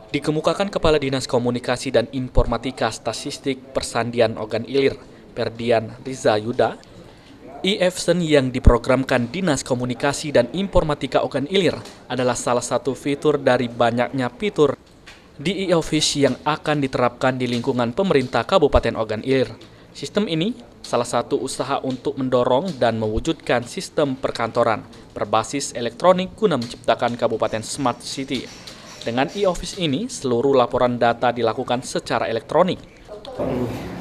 Dikemukakan Kepala Dinas Komunikasi dan Informatika Statistik Persandian Ogan Ilir, Perdian Riza Yuda, e-Event yang diprogramkan Dinas Komunikasi dan Informatika Ogan Ilir adalah salah satu fitur dari banyaknya fitur di e-Office yang akan diterapkan di lingkungan pemerintah Kabupaten Ogan Ilir. Sistem ini salah satu usaha untuk mendorong dan mewujudkan sistem perkantoran berbasis elektronik guna menciptakan Kabupaten Smart City. Dengan e-Office ini, seluruh laporan data dilakukan secara elektronik.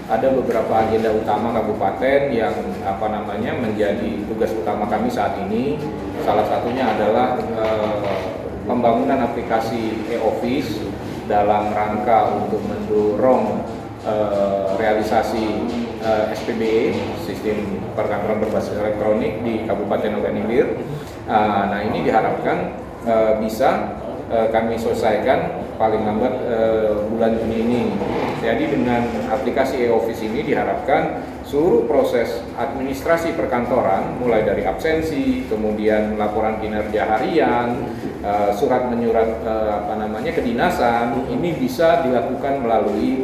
Ada beberapa agenda utama kabupaten yang menjadi tugas utama kami saat ini. Salah satunya adalah pembangunan aplikasi e-Office dalam rangka untuk mendorong realisasi SPBE, sistem perkantoran berbasis elektronik di Kabupaten Ogan Ilir. Nah, ini diharapkan bisa kami selesaikan paling lambat bulan Juni ini. Jadi dengan aplikasi e-Office ini diharapkan seluruh proses administrasi perkantoran, mulai dari absensi, kemudian laporan kinerja harian, surat menyurat kedinasan, ini bisa dilakukan melalui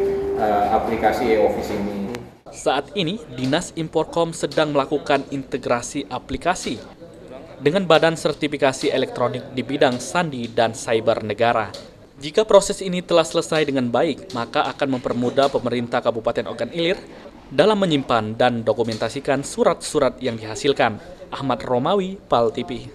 aplikasi e-Office ini. Saat ini, Dinas Inforkom sedang melakukan integrasi aplikasi dengan Badan Sertifikasi Elektronik di bidang sandi dan cyber negara. Jika proses ini telah selesai dengan baik, maka akan mempermudah pemerintah Kabupaten Ogan Ilir dalam menyimpan dan dokumentasikan surat-surat yang dihasilkan. Ahmad Romawi, PAL TV.